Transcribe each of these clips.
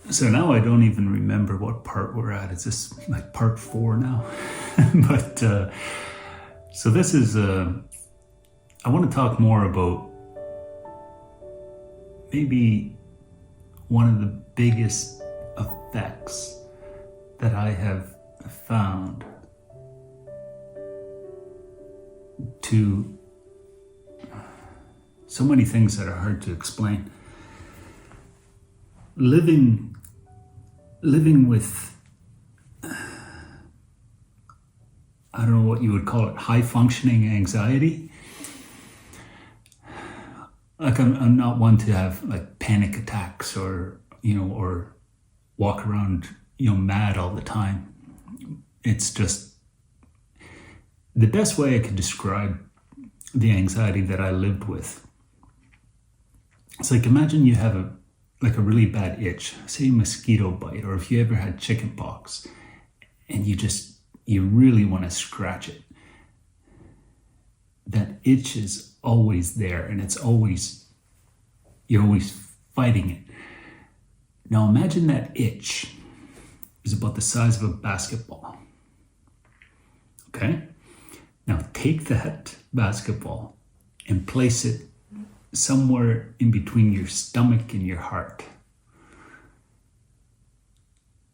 So now I don't even remember what part we're at. It's just like part 4 now. But so this is, I want to talk more about maybe one of the biggest effects that I have found to so many things that are hard to explain. Living with, I don't know what you would call it, high functioning anxiety. Like I'm not one to have like panic attacks or walk around, mad all the time. It's just the best way I could describe the anxiety that I lived with. It's like, imagine you have a really bad itch, say a mosquito bite, or if you ever had chicken pox and you really want to scratch it. That itch is always there, and you're always fighting it. Now imagine that itch is about the size of a basketball. Okay? Now take that basketball and place it somewhere in between your stomach and your heart.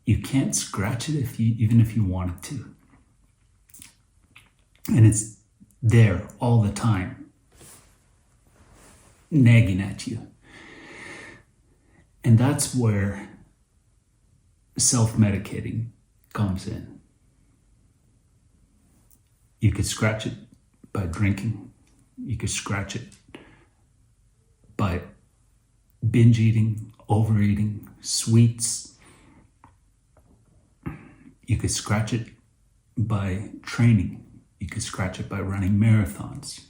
You can't scratch it even if you wanted to. And it's there all the time, nagging at you. And that's where self-medicating comes in. You could scratch it by drinking. You could scratch it by binge eating, overeating, sweets. You could scratch it by training. You could scratch it by running marathons.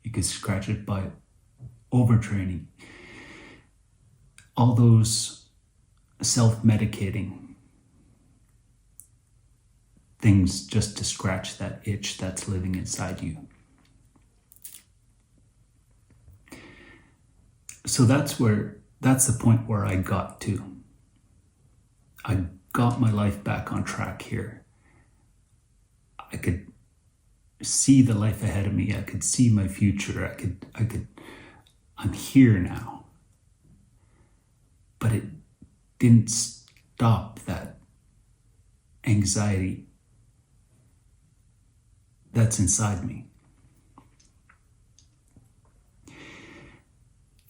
You could scratch it by overtraining. All those self-medicating things just to scratch that itch that's living inside you. So that's the point where I got to. I got my life back on track here. I could see the life ahead of me. I could see my future. I'm here now. But it didn't stop that anxiety that's inside me.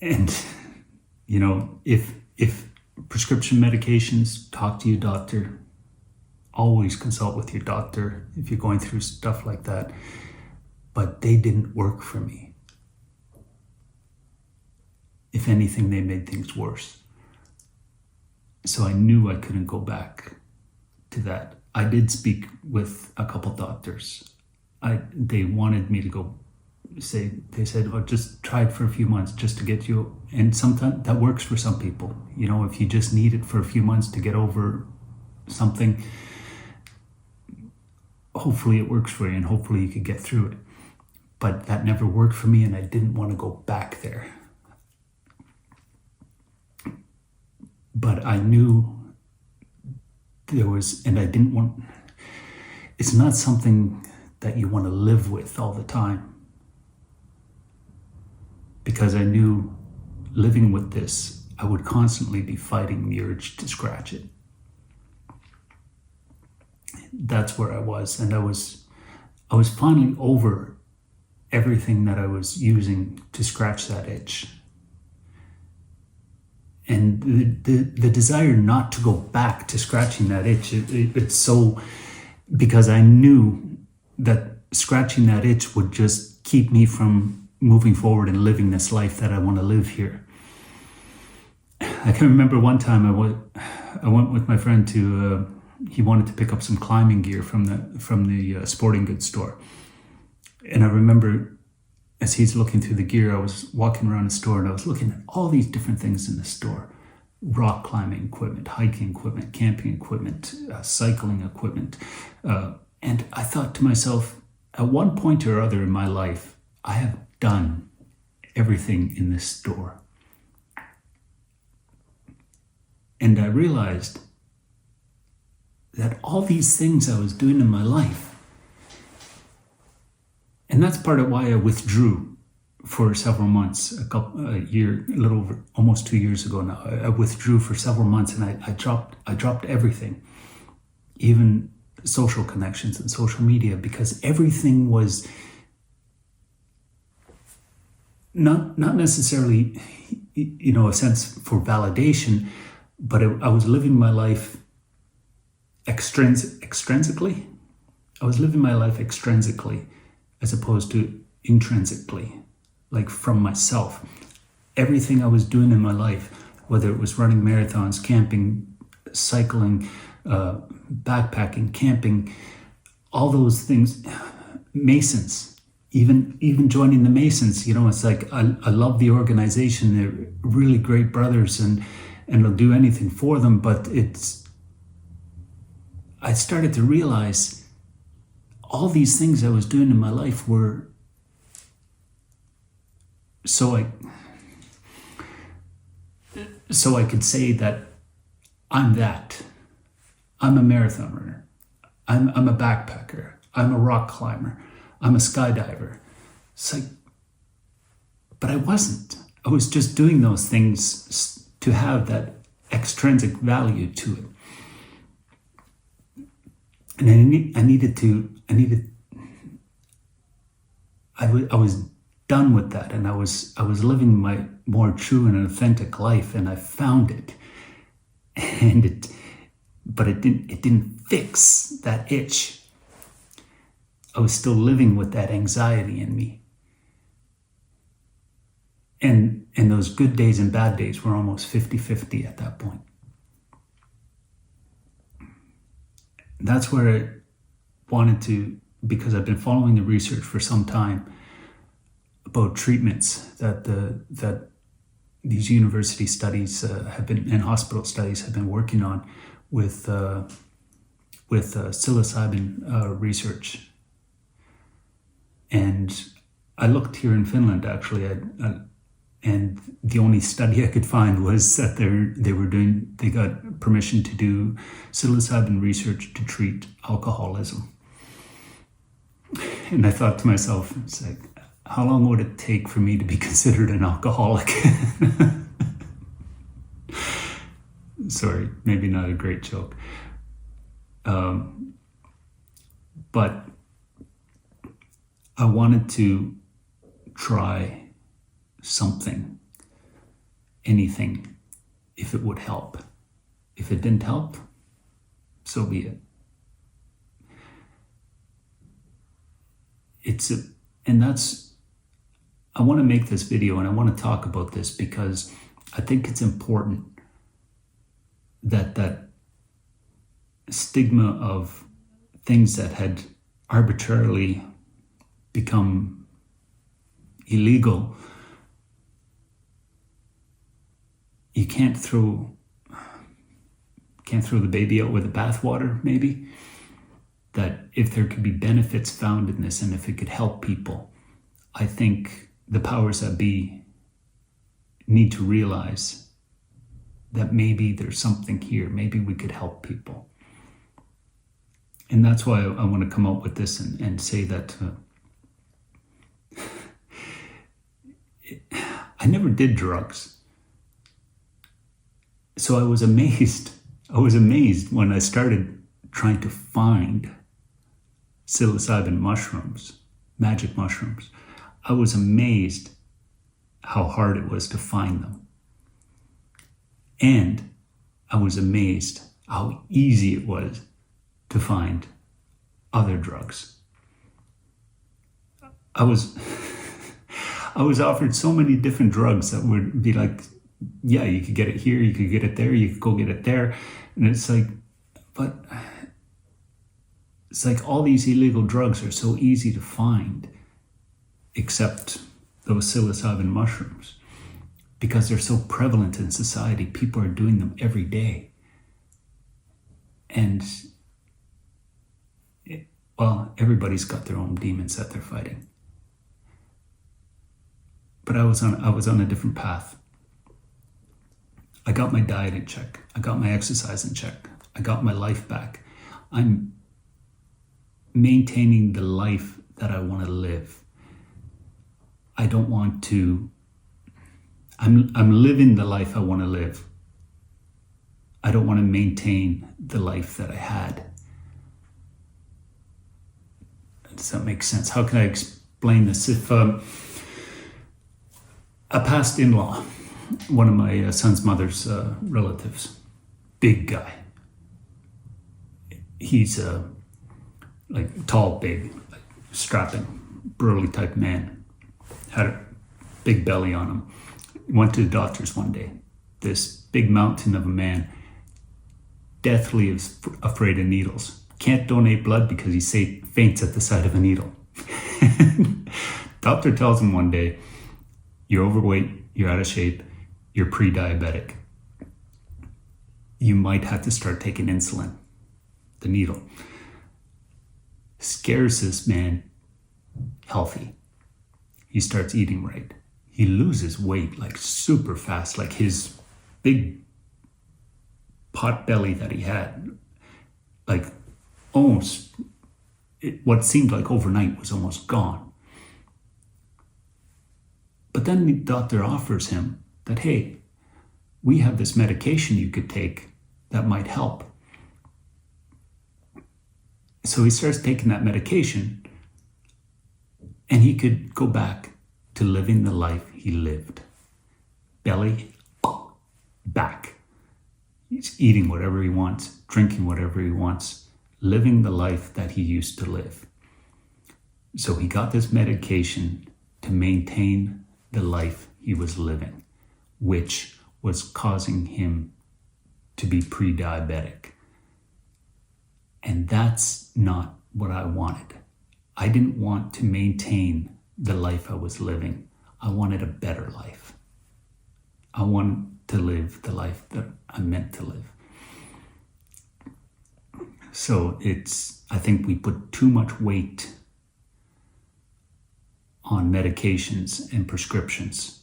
And, if prescription medications, talk to your doctor. Always consult with your doctor if you're going through stuff like that. But they didn't work for me. If anything, they made things worse. So I knew I couldn't go back to that. I did speak with a couple doctors. They wanted me to go they said, oh, just try it for a few months just to get you. And sometimes that works for some people. If you just need it for a few months to get over something, hopefully it works for you and hopefully you could get through it. But that never worked for me, and I didn't want to go back there. But I knew there was, and I didn't want, it's not something that you want to live with all the time. Because I knew living with this, I would constantly be fighting the urge to scratch it. That's where I was. And I was finally over everything that I was using to scratch that itch. And the desire not to go back to scratching that itch, it's so, because I knew that scratching that itch would just keep me from moving forward and living this life that I want to live here. I can remember one time I went with my friend to, he wanted to pick up some climbing gear from the sporting goods store. And I remember as he's looking through the gear, I was walking around the store and I was looking at all these different things in the store. Rock climbing equipment, hiking equipment, camping equipment, cycling equipment. And I thought to myself, at one point or other in my life, I have done everything in this store. And I realized that all these things I was doing in my life, and that's part of why I withdrew for several months, a year, a little over, almost 2 years ago now. I withdrew for several months, and I dropped everything, even social connections and social media, because everything was not necessarily, a sense for validation, but I was living my life extrinsically. I was living my life extrinsically as opposed to intrinsically, like from myself. Everything I was doing in my life, whether it was running marathons, camping, cycling, backpacking, camping, all those things, Masons, even joining the Masons, it's like I love the organization. They're really great brothers, and I'll do anything for them. But I started to realize all these things I was doing in my life were so I could say that I'm that. I'm a marathon runner. I'm a backpacker. I'm a rock climber. I'm a skydiver. It's like, but I wasn't. I was just doing those things to have that extrinsic value to it. And I was done with that, and I was living my more true and authentic life, and I found it. But it didn't fix that itch. I was still living with that anxiety in me. And those good days and bad days were almost 50-50 at that point. That's where I wanted to, because I've been following the research for some time about treatments that these university studies have been, and hospital studies have been working on with psilocybin research. And I looked here in Finland, actually, and the only study I could find was that they got permission to do psilocybin research to treat alcoholism. And I thought to myself, it's like, how long would it take for me to be considered an alcoholic? Sorry, maybe not a great joke. But I wanted to try something, anything, if it would help. If it didn't help, so be it. I want to make this video and I want to talk about this because I think it's important that stigma of things that had arbitrarily become illegal, you can't throw the baby out with the bathwater, maybe. That if there could be benefits found in this and if it could help people, I think the powers that be need to realize that maybe there's something here, maybe we could help people. And that's why I want to come up with this and say that I never did drugs. So I was amazed when I started trying to find psilocybin mushrooms, magic mushrooms. I was amazed how hard it was to find them. And I was amazed how easy it was to find other drugs. I was offered so many different drugs that would be like, yeah, you could get it here, you could get it there, you could go get it there. And it's like, but it's like all these illegal drugs are so easy to find, except those psilocybin mushrooms, because they're so prevalent in society. People are doing them every day. And everybody's got their own demons that they're fighting. But I was on a different path. I got my diet in check. I got my exercise in check. I got my life back. I'm maintaining the life that I want to live. I don't want to, I'm living the life I want to live. I don't want to maintain the life that I had. Does that make sense? How can I explain this? If a past in-law, one of my son's mother's relatives, big guy. He's like tall, big, like strapping, burly type man. Had a big belly on him. Went to the doctors one day. This big mountain of a man, deathly afraid of needles. Can't donate blood because he faints at the sight of a needle. Doctor tells him one day, you're overweight, you're out of shape, you're pre-diabetic. You might have to start taking insulin, the needle. Scares this man healthy. He starts eating right. He loses weight like super fast, like his big pot belly that he had, like almost, what seemed like overnight was almost gone. But then the doctor offers him that, hey, we have this medication you could take that might help. So he starts taking that medication and he could go back to living the life he lived. Belly back. He's eating whatever he wants, drinking whatever he wants, living the life that he used to live. So he got this medication to maintain the life he was living, which was causing him to be pre-diabetic. And that's not what I wanted. I didn't want to maintain the life I was living. I wanted a better life. I wanted to live the life that I'm meant to live. So I think we put too much weight on medications and prescriptions.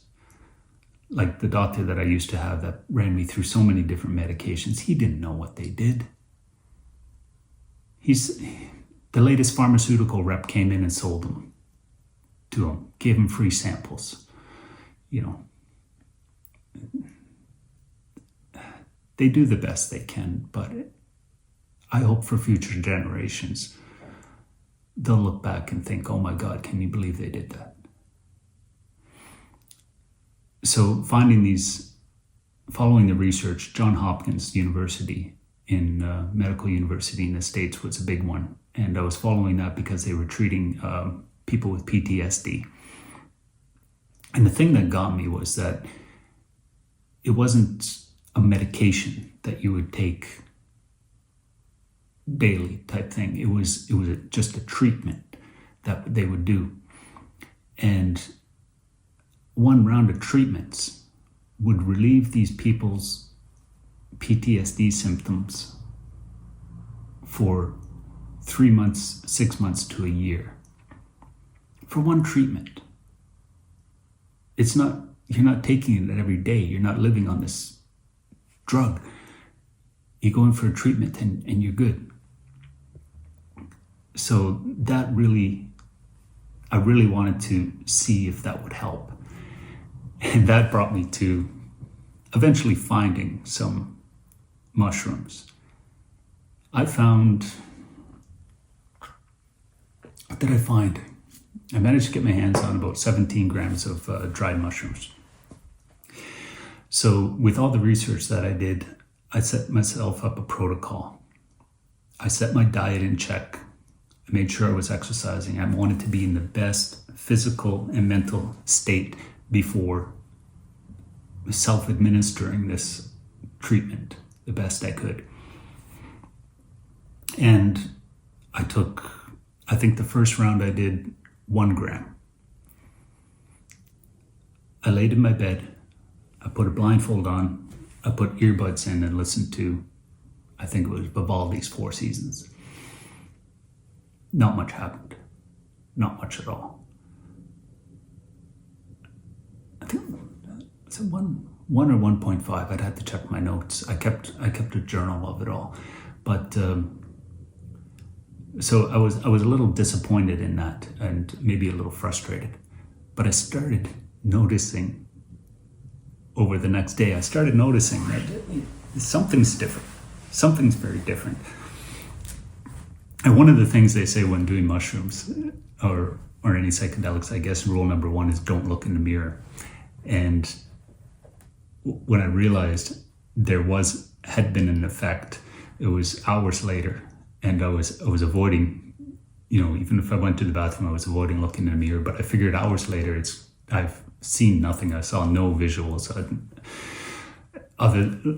Like the doctor that I used to have that ran me through so many different medications, he didn't know what they did. The latest pharmaceutical rep came in and sold them to him, gave him free samples. They do the best they can, but I hope for future generations, they'll look back and think, oh my God, can you believe they did that? So following the research, Johns Hopkins University medical university in the States was a big one. And I was following that because they were treating people with PTSD. And the thing that got me was that it wasn't a medication that you would take daily type thing. It was just a treatment that they would do. And one round of treatments would relieve these people's PTSD symptoms for 3 months, 6 months to a year. For one treatment. You're not taking it every day. You're not living on this drug. You go in for a treatment and you're good. So I really wanted to see if that would help. And that brought me to eventually finding some mushrooms. What did I find? I managed to get my hands on about 17 grams of dried mushrooms. So with all the research that I did, I set myself up a protocol. I set my diet in check. I made sure I was exercising. I wanted to be in the best physical and mental state before self-administering this treatment the best I could. And I think the first round I did 1 gram. I laid in my bed. I put a blindfold on. I put earbuds in and listened to, I think it was Vivaldi's Four Seasons. Not much happened. Not much at all. I think, was it 1 or 1.5. I'd have to check my notes. I kept a journal of it all, but so I was a little disappointed in that, and maybe a little frustrated. But I started noticing over the next day. I started noticing that something's different. Something's very different. And one of the things they say when doing mushrooms or any psychedelics, I guess rule number 1 is don't look in the mirror. And when I realized there had been an effect, it was hours later, and I was avoiding, even if I went to the bathroom, I was avoiding looking in the mirror. But I figured hours later, I've seen nothing. I saw no visuals.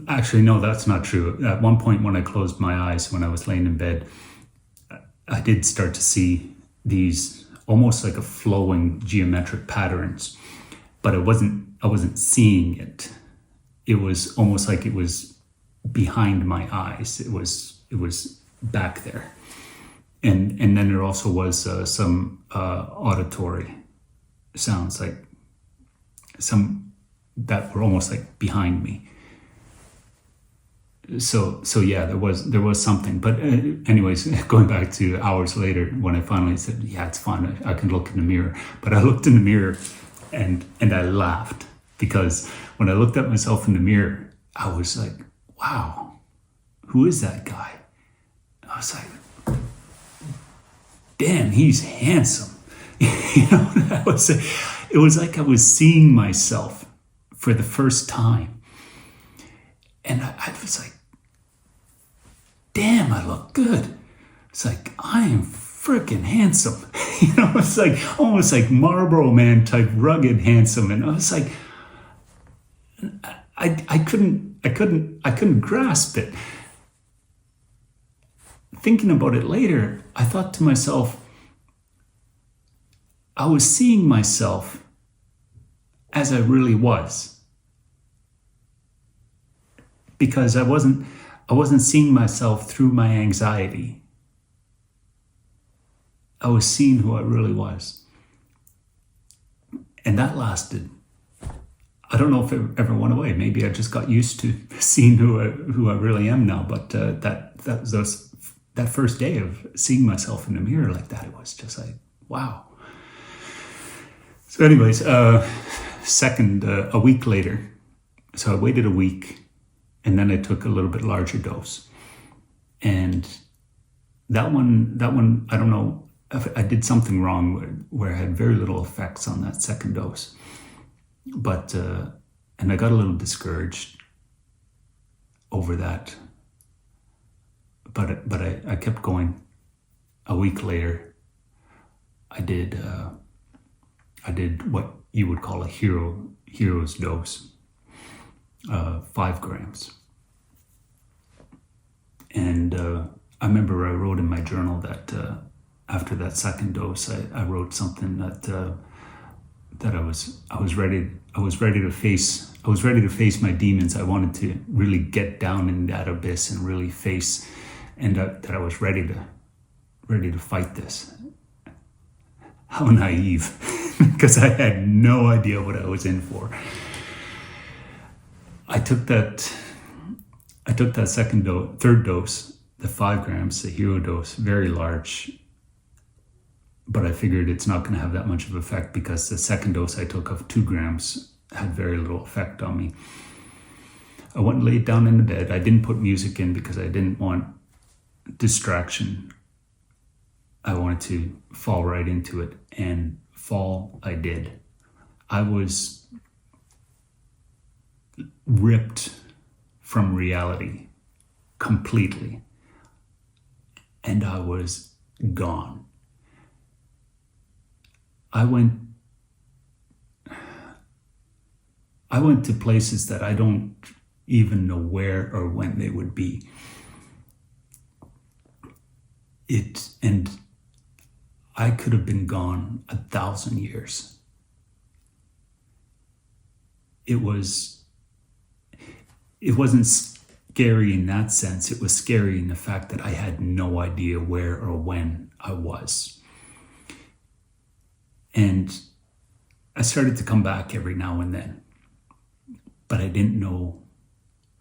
Actually, no, that's not true. At one point, when I closed my eyes, when I was laying in bed, I did start to see these almost like a flowing geometric patterns, but I wasn't seeing it. It was almost like it was behind my eyes. It was back there, and then there also was some auditory sounds, like some that were almost like behind me. So yeah, there was something. But anyways, going back to hours later, when I finally said, yeah, it's fine, I can look in the mirror. But I looked in the mirror and I laughed, because when I looked at myself in the mirror, I was like, wow, who is that guy? I was like, damn, he's handsome. It was like I was seeing myself for the first time. And I was like, damn, I look good. It's like, I am freaking handsome. It's like almost like Marlboro Man type rugged handsome. And I was like, I couldn't grasp it. Thinking about it later, I thought to myself, I was seeing myself as I really was. Because I wasn't seeing myself through my anxiety. I was seeing who I really was. And that lasted. I don't know if it ever went away. Maybe I just got used to seeing who I really am now. But that first day of seeing myself in the mirror like that, it was just like, wow. So anyways, a week later, so I waited a week, and then I took a little bit larger dose. And that one, I don't know if I did something wrong where I had very little effects on that second dose. But, and I got a little discouraged over that. But I kept going. A week later, I did what you would call a hero's dose, 5 grams. And I remember I wrote in my journal that after that second dose, I wrote something that I was ready to face my demons. I wanted to really get down in that abyss and really face, and that I was ready to fight this. How naive, because I had no idea what I was in for. I took that third dose, the 5 grams, the hero dose, very large. But I figured it's not going to have that much of effect because the second dose I took of 2 grams had very little effect on me. I went and laid down in the bed. I didn't put music in because I didn't want distraction. I wanted to fall right into it, and fall I did. I was ripped from reality completely, and I was gone. I went to places that I don't even know where or when they would be. And I could have been gone 1,000 years. It wasn't scary in that sense. It was scary in the fact that I had no idea where or when I was. And I started to come back every now and then. but I didn't know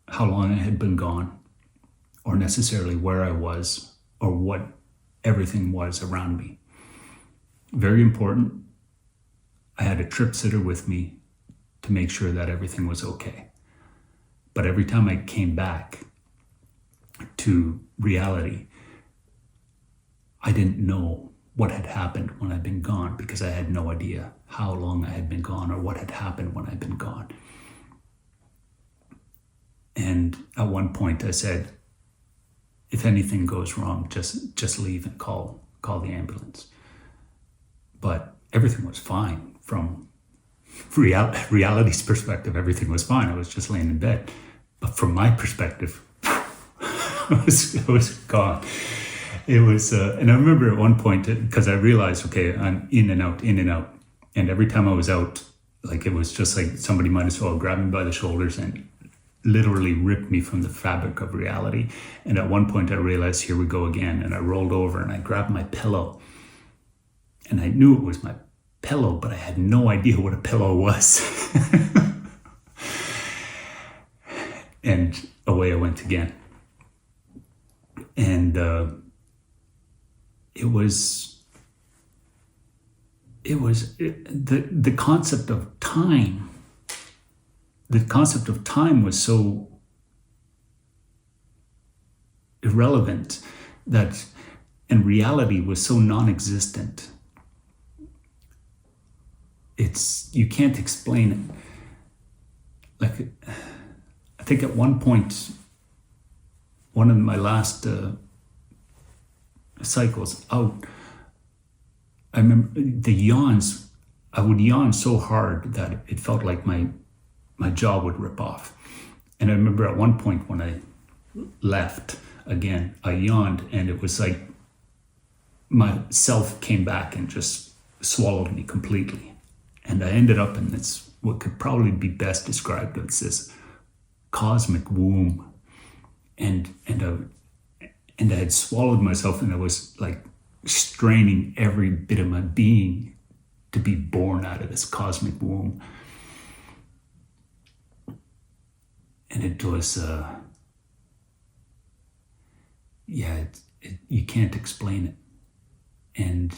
how long I had been gone, or necessarily where I was, or what everything was around me. Very important, I had a trip sitter with me to make sure that everything was okay. But every time I came back to reality, I didn't know what had happened when I'd been gone, because I had no idea how long I had been gone or what had happened when I'd been gone. And at one point I said, if anything goes wrong, just leave and call the ambulance. But everything was fine from reality's perspective. Everything was fine. I was just laying in bed. But from my perspective, I was gone. It was, and I remember at one point, because I realized, okay, I'm in and out. And every time I was out, like, it was just like somebody might as well grab me by the shoulders and literally ripped me from the fabric of reality. And at one point I realized, here we go again. And I rolled over and I grabbed my pillow. And I knew it was my pillow, but I had no idea what a pillow was. And away I went again. And it was the concept of time. The concept of time was so irrelevant that, and reality was so non-existent. You can't explain it. Like, I think at one point, one of my last cycles out, I remember the yawns. I would yawn so hard that it felt like my jaw would rip off. And I remember at one point when I left again, I yawned, and it was like my self came back and just swallowed me completely. And I ended up in this, what could probably be best described as this cosmic womb. And I had swallowed myself, and I was like straining every bit of my being to be born out of this cosmic womb. And it was, you can't explain it. And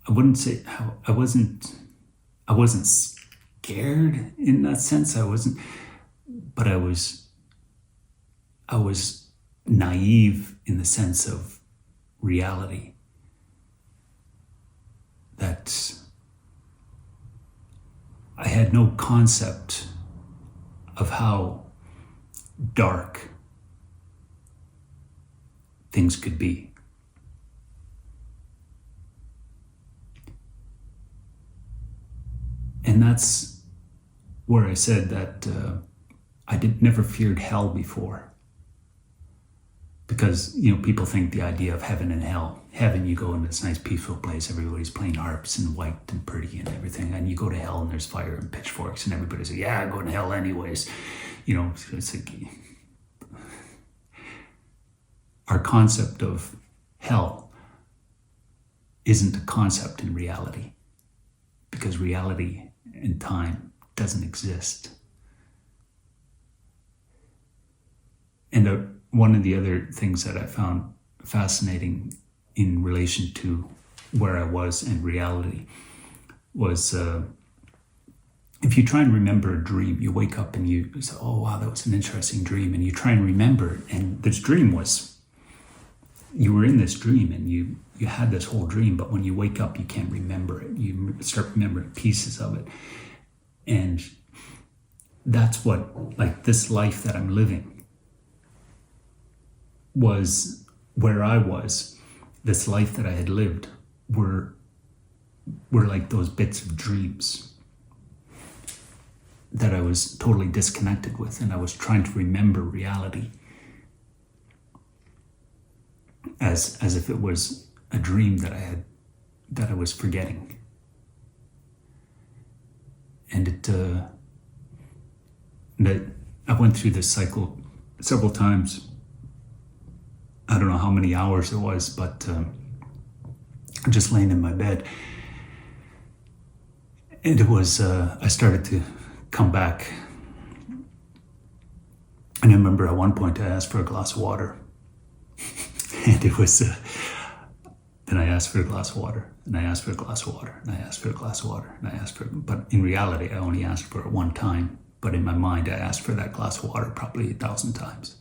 I wouldn't say I wasn't scared in that sense. But I was naive in the sense of reality. That I had no concept of how dark things could be. And that's where I said that I never feared hell before. Because, people think the idea of heaven and hell. Heaven, you go into this nice peaceful place, everybody's playing harps and white and pretty and everything. And you go to hell and there's fire and pitchforks and everybody's like, yeah, I'm going to hell anyways. It's like, our concept of hell isn't a concept in reality, because reality and time doesn't exist. And one of the other things that I found fascinating in relation to where I was in reality was if you try and remember a dream, you wake up and you say, oh wow, that was an interesting dream, and you try and remember it, and this dream was, you were in this dream and you had this whole dream, but when you wake up you can't remember it. You start remembering pieces of it. And that's what, like, this life that I'm living was where I was. This life that I had lived were like those bits of dreams that I was totally disconnected with, and I was trying to remember reality as if it was a dream that I was forgetting. And I went through this cycle several times. I don't know how many hours it was, but just laying in my bed. And it was, I started to come back And I remember at one point I asked for a glass of water. And it was, then I asked for a glass of water, and I asked for a glass of water, and I asked for a glass of water, and I asked for, but in reality, I only asked for it one time. But in my mind, I asked for that glass of water probably 1,000 times.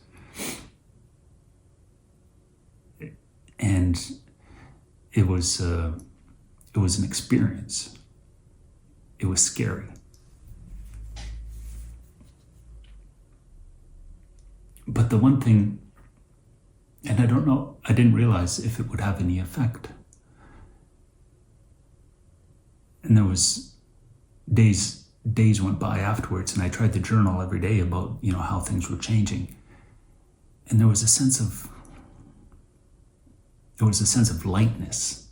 And it was an experience. It was scary. But the one thing, and I don't know, I didn't realize if it would have any effect. And there was days went by afterwards, and I tried to journal every day about, how things were changing. And there was a sense of lightness.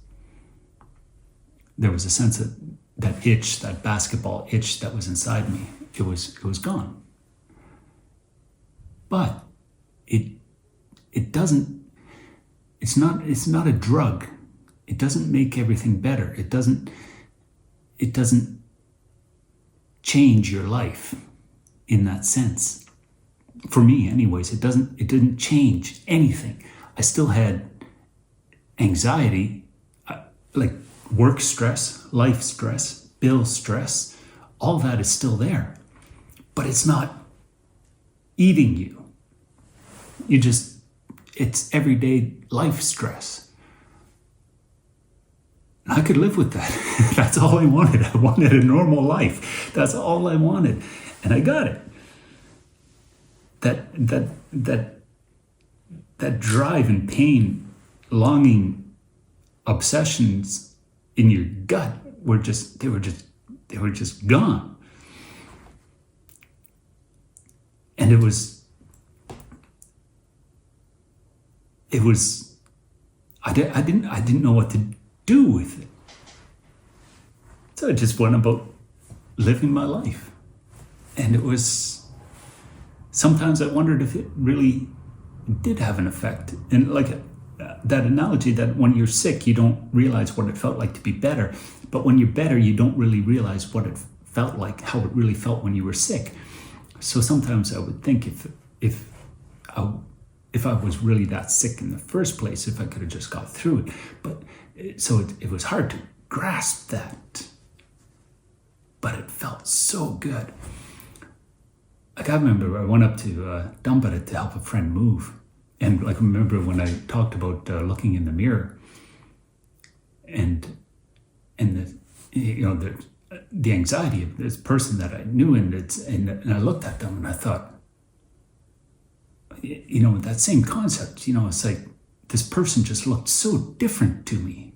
There was a sense of that itch, that basketball itch that was inside me. It was gone. But it's not a drug. It doesn't make everything better. It doesn't change your life in that sense. For me anyways, it didn't change anything. I still had anxiety, like work stress, life stress, bill stress, all that is still there. But it's not eating you. It's everyday life stress. And I could live with that. That's all I wanted. I wanted a normal life. That's all I wanted. And I got it. That drive and pain, longing, obsessions in your gut were just gone. And it was I didn't know what to do with it. So I just went about living my life. And it was, sometimes I wondered if it really did have an effect. And like that analogy that when you're sick, you don't realize what it felt like to be better. But when you're better, you don't really realize what it felt like, how it really felt when you were sick. So sometimes I would think if I was really that sick in the first place, if I could have just got through it. But so it was hard to grasp that. But it felt so good. Like I remember I went up to Dumpere to help a friend move. And like I remember when I talked about looking in the mirror and the anxiety of this person that I knew, and I looked at them and I thought, that same concept, it's like this person just looked so different to me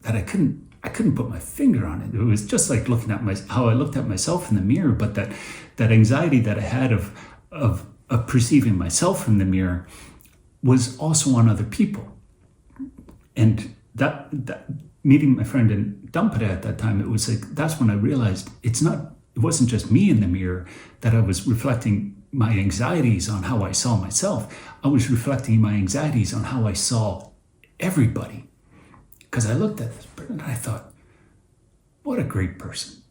that I couldn't put my finger on it. It was just like looking at how I looked at myself in the mirror, but that anxiety that I had of perceiving myself in the mirror was also on other people. And that meeting my friend in Dumpere at that time, it was like, that's when I realized it wasn't just me in the mirror, that I was reflecting my anxieties on how I saw myself. I was reflecting my anxieties on how I saw everybody. Because I looked at this person and I thought, what a great person.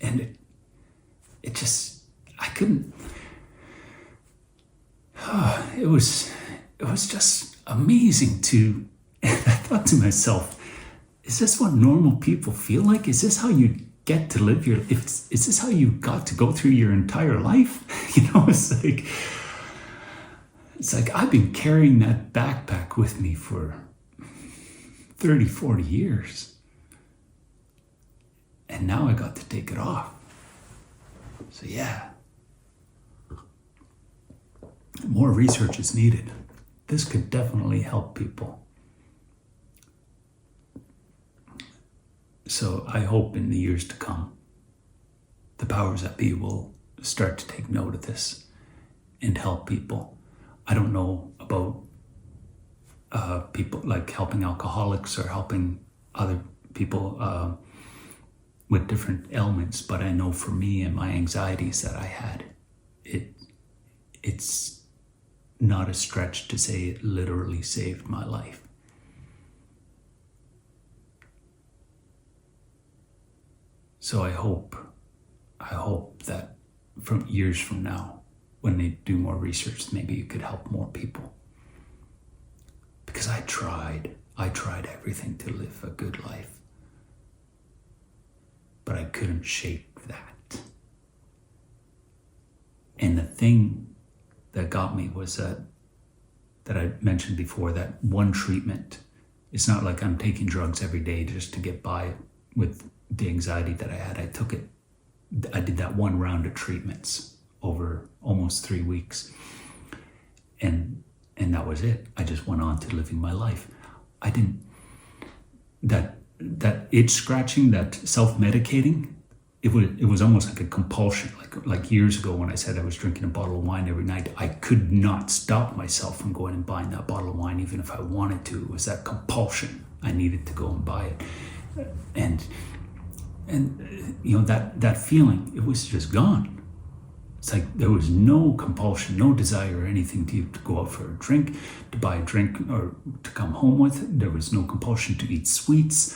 And it just, I couldn't, it was just amazing and I thought to myself, is this what normal people feel like? Is this how you get to live is this how you got to go through your entire life? It's like I've been carrying that backpack with me for 30, 40 years. And now I got to take it off. So yeah. More research is needed. This could definitely help people. So I hope in the years to come, the powers that be will start to take note of this and help people. I don't know about people like helping alcoholics or helping other people with different ailments, but I know for me and my anxieties that I had, it's not a stretch to say it literally saved my life. So I hope I hope that from years from now, when they do more research, maybe it could help more people. Because I tried everything to live a good life, but I couldn't shake that. And the thing that got me was that I mentioned before, that one treatment. It's not like I'm taking drugs every day just to get by with the anxiety that I had. I did that one round of treatments over almost 3 weeks. And that was it. I just went on to living my life. I didn't, that itch scratching, that self-medicating, it was almost like a compulsion. Like years ago when I said I was drinking a bottle of wine every night, I could not stop myself from going and buying that bottle of wine, even if I wanted to. It was that compulsion. I needed to go and buy it. And that feeling, it was just gone. It's like there was no compulsion, no desire or anything to go out for a drink, to buy a drink or to come home with. There was no compulsion to eat sweets.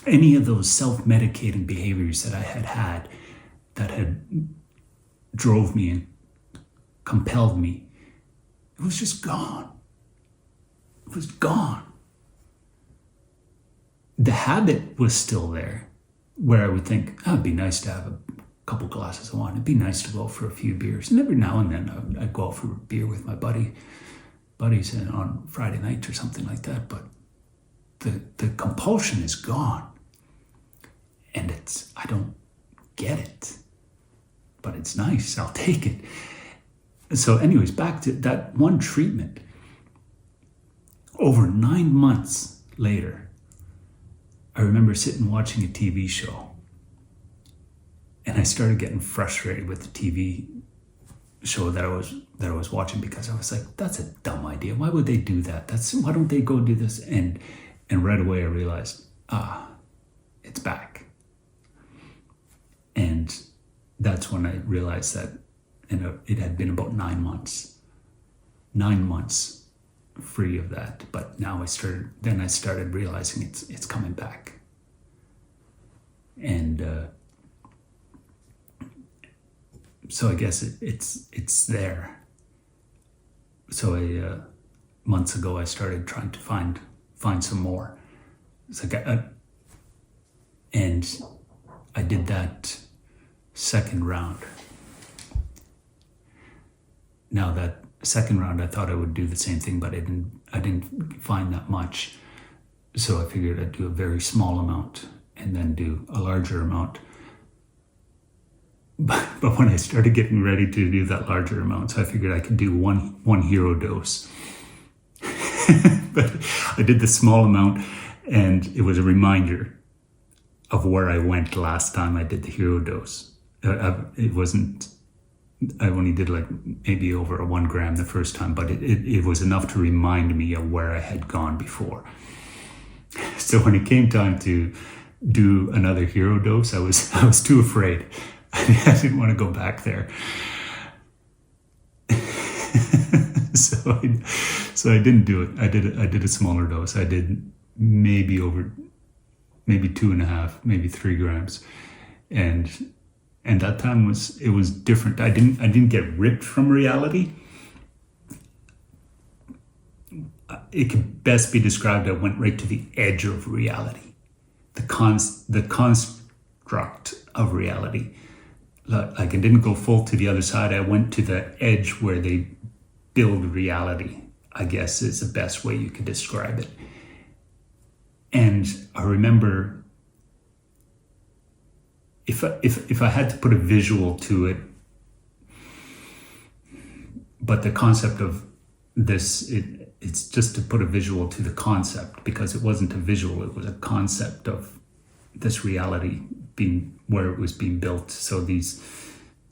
Any of those self-medicating behaviors that I had that had drove me and compelled me, it was just gone. It was gone. The habit was still there, where I would think, it'd be nice to have a couple glasses of wine. It'd be nice to go out for a few beers. And every now and then I'd go out for a beer with my buddies on Friday night or something like that. But the compulsion is gone. And I don't get it. But it's nice. I'll take it. So anyways, back to that one treatment. Over 9 months later, I remember sitting watching a TV show. And I started getting frustrated with the TV show that I was watching, because I was like, that's a dumb idea. Why would they do that? Why don't they go do this? And right away I realized, it's back. And that's when I realized that it had been about 9 months. 9 months free of that. But now I started realizing it's coming back. And so I guess it's there. So months ago I started trying to find some more. It's like and I did that second round. Now that second round, I thought I would do the same thing, but I didn't find that much. So I figured I'd do a very small amount and then do a larger amount. But when I started getting ready to do that larger amount, so I figured I could do one hero dose. But I did the small amount, and it was a reminder of where I went last time I did the hero dose. It wasn't, I only did like maybe over 1 gram the first time, but it was enough to remind me of where I had gone before. So when it came time to do another hero dose, I was too afraid. I didn't want to go back there. So I didn't do it. I did a smaller dose. I did maybe 2.5, maybe 3 grams. And that time it was different. I didn't get ripped from reality. It could best be described, I went right to the edge of reality. The construct of reality. Like I didn't go full to the other side. I went to the edge where they build reality, I guess is the best way you could describe it. And I remember, if I had to put a visual to it, but the concept of this, it's just to put a visual to the concept, because it wasn't a visual, it was a concept of this reality being where it was being built. So these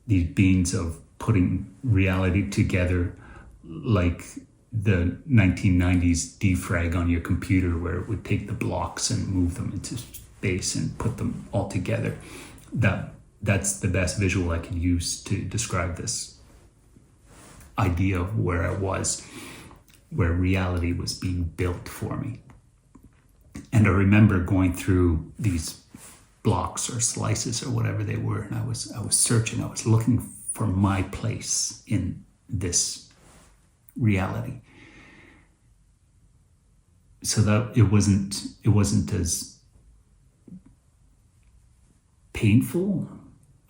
beings of putting reality together, like the 1990s defrag on your computer, where it would take the blocks and move them into space and put them all together. That's the best visual I could use to describe this idea of where I was, where reality was being built for me. And I remember going through these blocks or slices or whatever they were, and I was searching. I was looking for my place in this reality. So that it wasn't as painful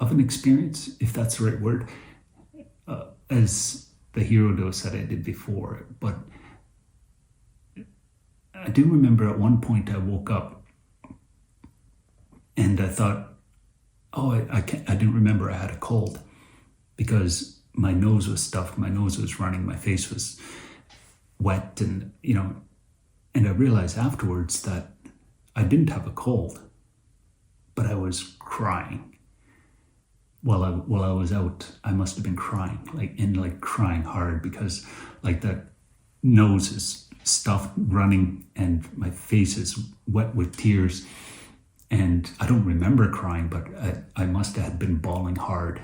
of an experience, if that's the right word, as the hero dose that I did before. But I do remember at one point I woke up and I thought, oh, I didn't remember I had a cold, because my nose was stuffed, my nose was running, my face was wet, and and I realized afterwards that I didn't have a cold, but I was crying. While I was out, I must have been crying, crying hard, because like that nose is stuffed, running, and my face is wet with tears. And I don't remember crying, but I must have been bawling hard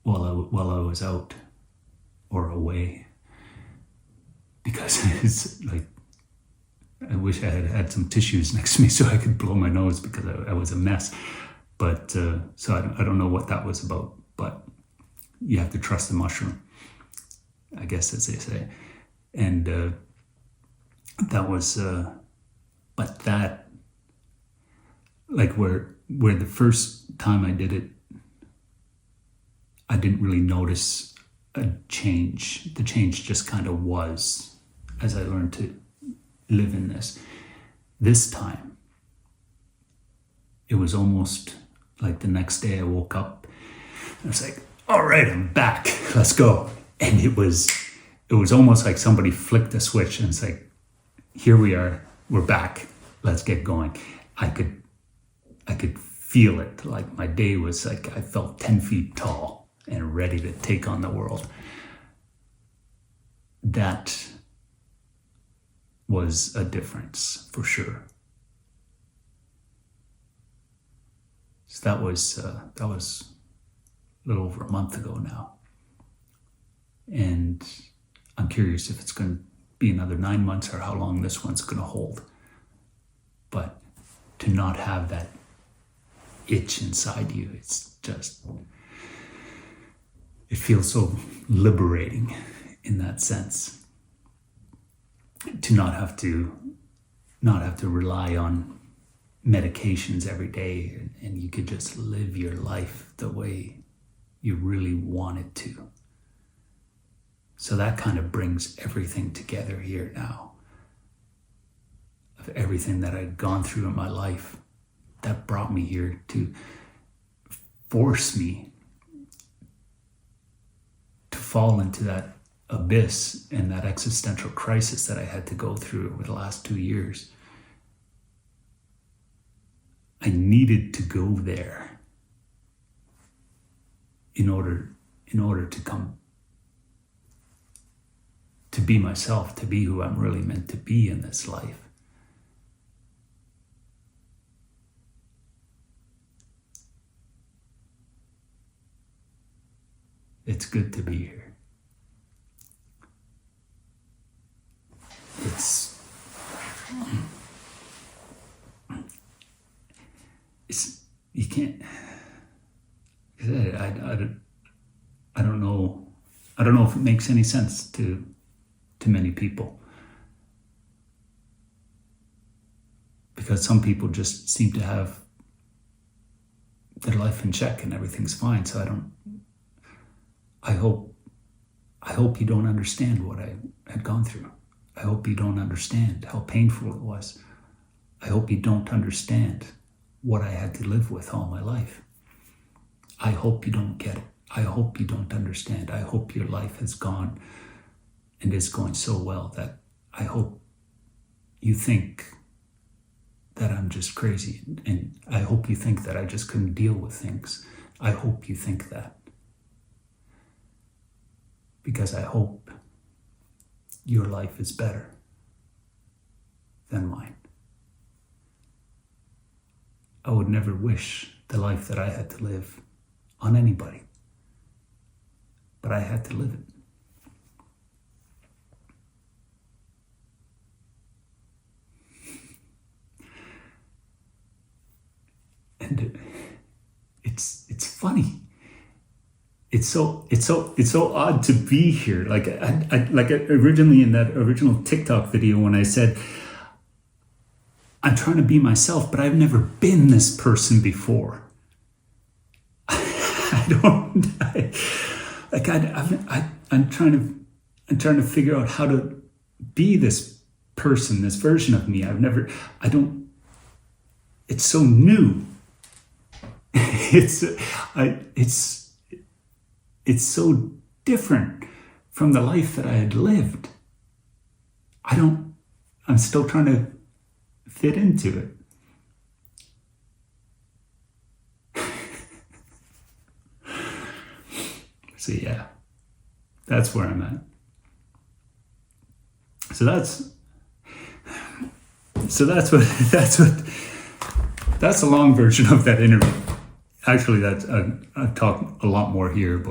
while I was out or away, because it's like, I wish I had some tissues next to me so I could blow my nose, because I was a mess. But so I don't know what that was about, but you have to trust the mushroom, I guess, as they say. And that was, but that, like where the first time I did it, I didn't really notice a change. The change just kind of was as I learned to live in this. This time, it was almost like the next day I woke up and I was like, all right, I'm back, let's go. And it was almost like somebody flicked a switch and it's like, here we are, we're back, let's get going. I could feel it, like my day was like, I felt 10 feet tall and ready to take on the world. That was a difference for sure. So that was a little over a month ago now. And I'm curious if it's going to be another 9 months or how long this one's going to hold. But to not have that itch inside you, it's just, it feels so liberating in that sense. To not have to rely on medications every day, and you could just live your life the way you really wanted to. So that kind of brings everything together here now. Of everything that I'd gone through in my life, that brought me here to force me to fall into that abyss and that existential crisis that I had to go through over the last 2 years. I needed to go there in order to come to be myself, to be who I'm really meant to be in this life. It's good to be here. It's you can't. I don't know. I don't know if it makes any sense to many people, because some people just seem to have their life in check and everything's fine. So I hope you don't understand what I had gone through. I hope you don't understand how painful it was. I hope you don't understand what I had to live with all my life. I hope you don't get it. I hope you don't understand. I hope your life has gone and is going so well that I hope you think that I'm just crazy. And I hope you think that I just couldn't deal with things. I hope you think that. Because I hope your life is better than mine. I would never wish the life that I had to live on anybody, but I had to live it. And it's funny. It's so odd to be here. Like originally in that original TikTok video when I said I'm trying to be myself, but I've never been this person before. I'm trying to figure out how to be this person, this version of me. It's so new. It's so different from the life that I had lived. I'm still trying to fit into it. So yeah, that's where I'm at. So that's a long version of that interview. Actually, I've talked a lot more here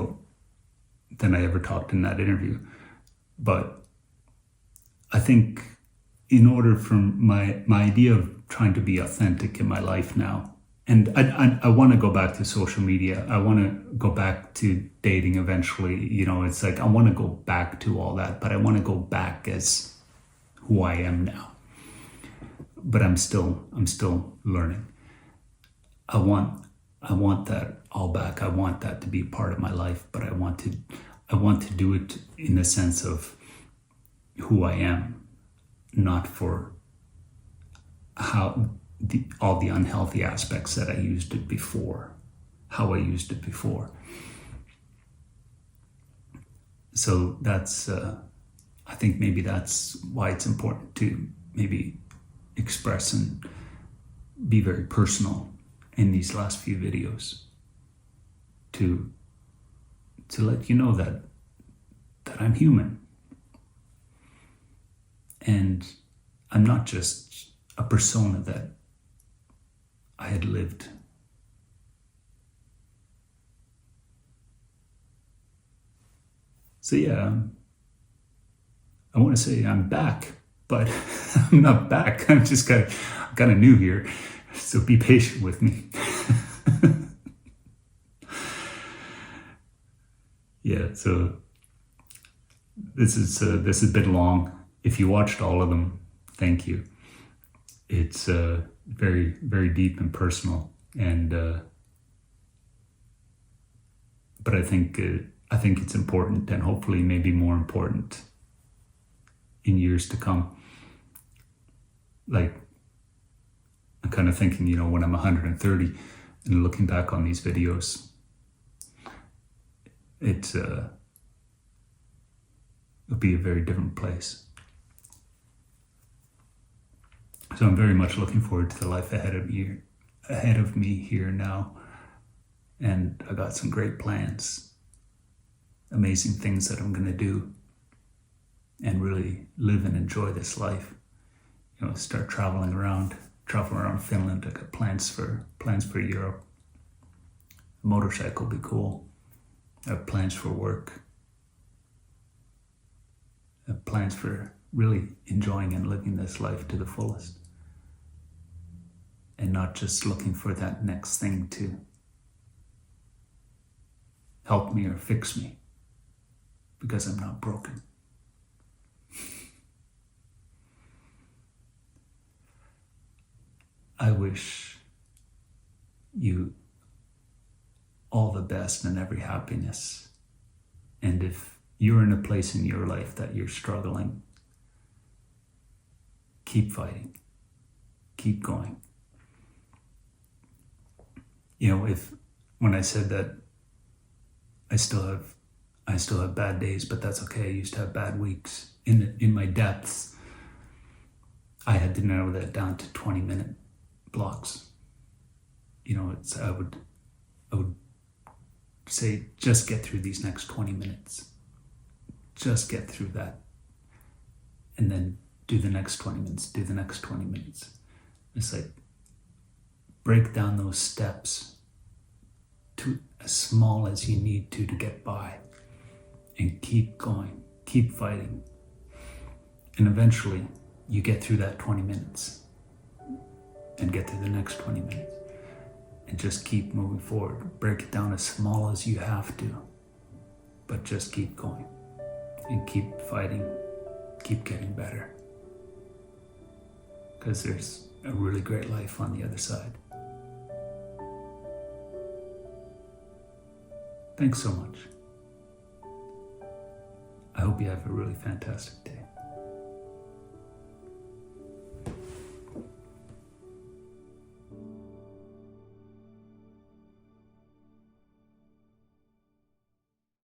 than I ever talked in that interview. But I think in order for my idea of trying to be authentic in my life now, and I want to go back to social media. I want to go back to dating eventually. It's like I want to go back to all that, but I want to go back as who I am now. But I'm still learning. I want that all back. I want that to be part of my life, but I want to do it in the sense of who I am, not for all the unhealthy aspects that I used it before, how I used it before. So that's, I think maybe that's why it's important to maybe express and be very personal in these last few videos to let you know that I'm human. And I'm not just a persona that I had lived. So yeah, I want to say I'm back, but I'm not back. I'm just kind of new here, so be patient with me. Yeah, so this has been long. If you watched all of them, thank you. It's very, very deep and personal, and but I think it's important, and hopefully maybe more important in years to come. Like, I'm kind of thinking, when I'm 130 and looking back on these videos, it'll be a very different place. So I'm very much looking forward to the life ahead of me here now. And I got some great plans, amazing things that I'm going to do, and really live and enjoy this life. Start traveling around Finland. I got plans for Europe. A motorcycle will be cool. I have plans for work. I have plans for really enjoying and living this life to the fullest. And not just looking for that next thing to help me or fix me, because I'm not broken. I wish you all the best and every happiness. And if you're in a place in your life that you're struggling, keep fighting, keep going. When I said that I still have bad days, but that's okay. I used to have bad weeks. In my depths, I had to narrow that down to 20-minute blocks. I would say, just get through these next 20 minutes. Just get through that. And then do the next 20 minutes, do the next 20 minutes. It's like, break down those steps to as small as you need to get by, and keep going, keep fighting. And eventually you get through that 20 minutes and get through the next 20 minutes. and just keep moving forward. Break it down as small as you have to, but just keep going and keep fighting, keep getting better. Because there's a really great life on the other side. Thanks so much. I hope you have a really fantastic day.